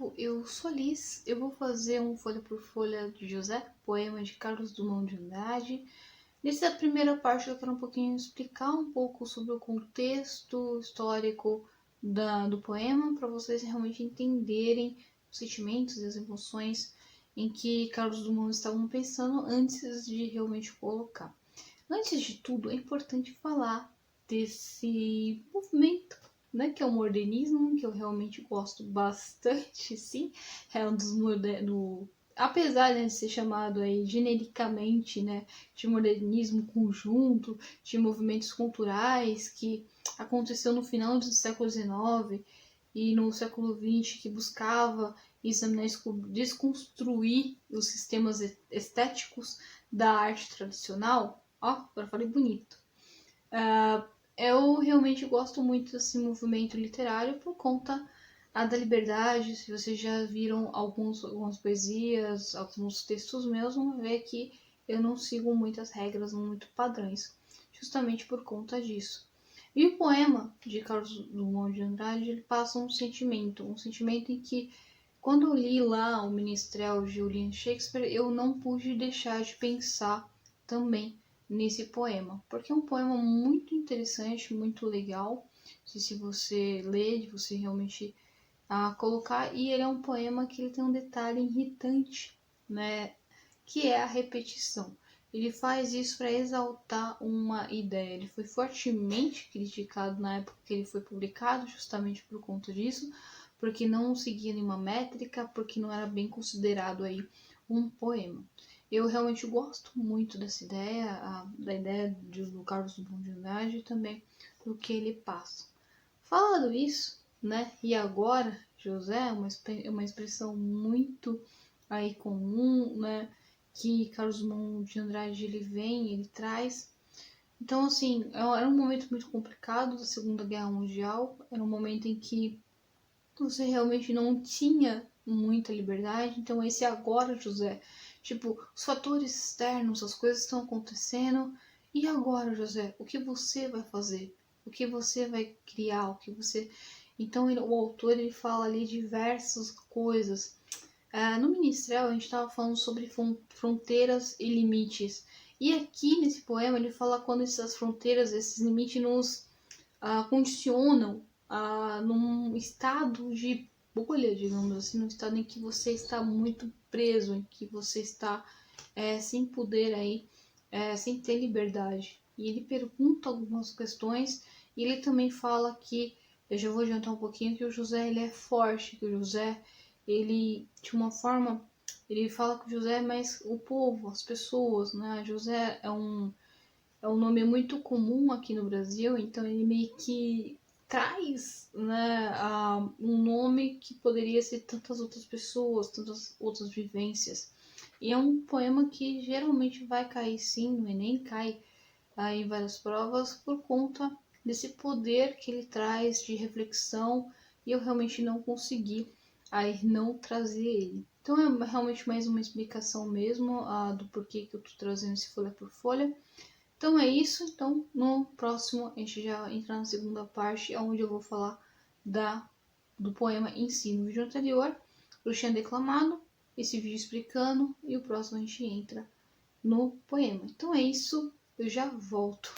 povo, eu sou a Liz, eu vou fazer um folha por folha de José, poema de Carlos Drummond de Andrade. Nessa primeira parte eu quero um pouquinho explicar um pouco sobre o contexto histórico do poema, para vocês realmente entenderem os sentimentos e as emoções em que Carlos Drummond estava pensando antes de realmente colocar. Antes de tudo, é importante falar desse movimento, né, que é o modernismo, que eu realmente gosto bastante, sim. É um dos modernos, apesar de ser chamado aí genericamente, né, de modernismo conjunto, de movimentos culturais que aconteceu no final do século XIX e no século XX, que buscava examinar, desconstruir os sistemas estéticos da arte tradicional. Ó, agora falei bonito. Eu realmente gosto muito desse movimento literário por conta da liberdade. Se vocês já viram algumas poesias, alguns textos meus, vão ver que eu não sigo muitas regras, muito padrões, justamente por conta disso. E o poema de Carlos Drummond de Andrade, ele passa um sentimento em que, quando eu li lá o Ministrel de William Shakespeare, eu não pude deixar de pensar também nesse poema, porque é um poema muito interessante, muito legal. Se você ler, você realmente colocar, e ele é um poema que ele tem um detalhe irritante, né, que é a repetição. Ele faz isso para exaltar uma ideia. Ele foi fortemente criticado na época que ele foi publicado, justamente por conta disso, porque não seguia nenhuma métrica, porque não era bem considerado aí um poema. Eu realmente gosto muito dessa ideia, da ideia do Carlos Drummond de Andrade e também do que ele passa. Falando isso, né, e agora, José é uma expressão muito aí comum, né, que Carlos Drummond de Andrade ele traz. Então, assim, era um momento muito complicado da Segunda Guerra Mundial, era um momento em que você realmente não tinha muita liberdade. Então esse agora, José, tipo, os fatores externos, as coisas estão acontecendo, e agora, José, o que você vai fazer? O que você vai criar? O que você... Então o autor ele fala ali diversas coisas. No Ministrel a gente estava falando sobre fronteiras e limites, e aqui nesse poema ele fala quando essas fronteiras, esses limites nos condicionam num estado de bolha, digamos assim, num estado em que você está muito preso, em que você está sem poder aí, sem ter liberdade. E ele pergunta algumas questões, e ele também fala que, eu já vou adiantar um pouquinho, que o José ele é forte, que o José, ele, de uma forma, ele fala que o José é mais o povo, as pessoas, né? José é um nome muito comum aqui no Brasil, então ele meio que traz, né, um nome que poderia ser tantas outras pessoas, tantas outras vivências. E é um poema que geralmente vai cair sim no Enem, cai em várias provas por conta desse poder que ele traz de reflexão, e eu realmente não consegui aí não trazer ele. Então é realmente mais uma explicação mesmo do porquê que eu tô trazendo esse folha por folha. Então é isso. Então no próximo a gente já entra na segunda parte, onde eu vou falar do poema em si. No vídeo anterior eu tinha declamado esse vídeo explicando, e o próximo a gente entra no poema. Então é isso, eu já volto.